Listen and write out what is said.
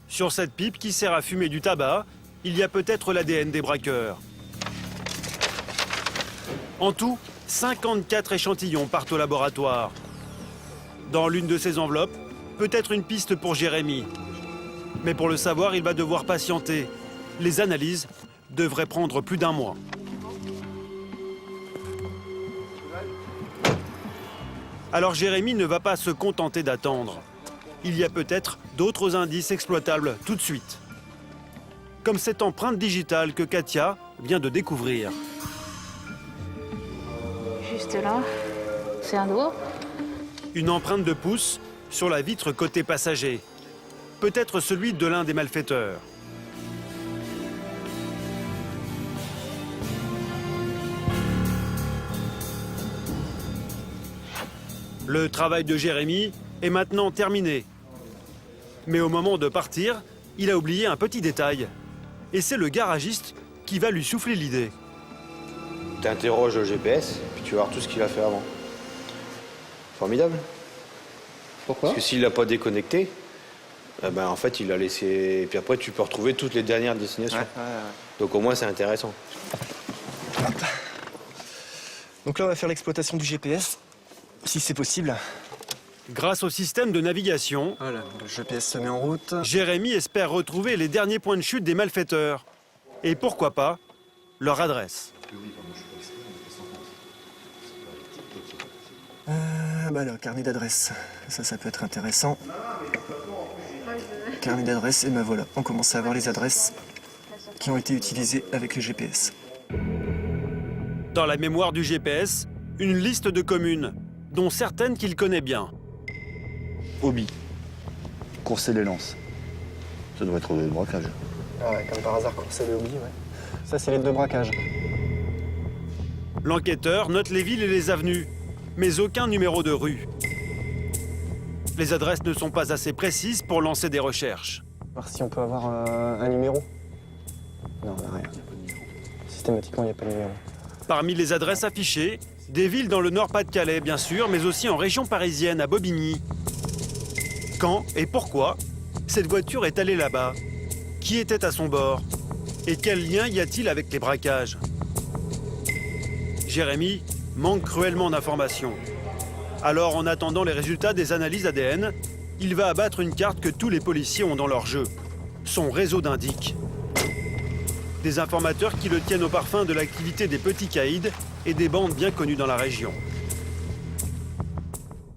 Sur cette pipe qui sert à fumer du tabac, il y a peut-être l'ADN des braqueurs. En tout, 54 échantillons partent au laboratoire. Dans l'une de ces enveloppes, peut-être une piste pour Jérémy. Mais pour le savoir, il va devoir patienter. Les analyses devraient prendre plus d'un mois. Alors Jérémy ne va pas se contenter d'attendre. Il y a peut-être d'autres indices exploitables tout de suite. Comme cette empreinte digitale que Katia vient de découvrir. Juste là, c'est un doigt. Une empreinte de pouce sur la vitre côté passager. Peut-être celui de l'un des malfaiteurs. Le travail de Jérémy est maintenant terminé. Mais au moment de partir, il a oublié un petit détail. Et c'est le garagiste qui va lui souffler l'idée. Tu interroges le GPS, puis tu vas voir tout ce qu'il a fait avant. Formidable. Pourquoi? Parce que s'il l'a pas déconnecté, en fait, il l'a laissé... Et puis après, tu peux retrouver toutes les dernières destinations. Ouais. Donc au moins, c'est intéressant. Donc là, on va faire l'exploitation du GPS, si c'est possible. Grâce au système de navigation, Voilà, le GPS se met en route. Jérémy espère retrouver les derniers points de chute des malfaiteurs. Et pourquoi pas, leur adresse. Le carnet d'adresse. Ça peut être intéressant. Carnet d'adresse, et ben voilà, on commence à avoir les adresses qui ont été utilisées avec le GPS. Dans la mémoire du GPS, une liste de communes, dont certaines qu'il connaît bien. Hobby. Courser les lances. Ça devrait être le braquage. Ah ouais, comme par hasard, courser les hobbies, ouais. Ça, c'est l'aide de braquage. L'enquêteur note les villes et les avenues, mais aucun numéro de rue. Les adresses ne sont pas assez précises pour lancer des recherches. Voir si on peut avoir un numéro. Non, on n'a rien. Systématiquement, il n'y a pas de numéro. Parmi les adresses affichées, des villes dans le Nord-Pas-de-Calais, bien sûr, mais aussi en région parisienne, à Bobigny. Quand et pourquoi cette voiture est allée là-bas? Qui était à son bord? Et quel lien y a-t-il avec les braquages? Jérémy manque cruellement d'informations. Alors, en attendant les résultats des analyses ADN, il va abattre une carte que tous les policiers ont dans leur jeu. Son réseau d'indices. Des informateurs qui le tiennent au parfum de l'activité des petits caïds et des bandes bien connues dans la région.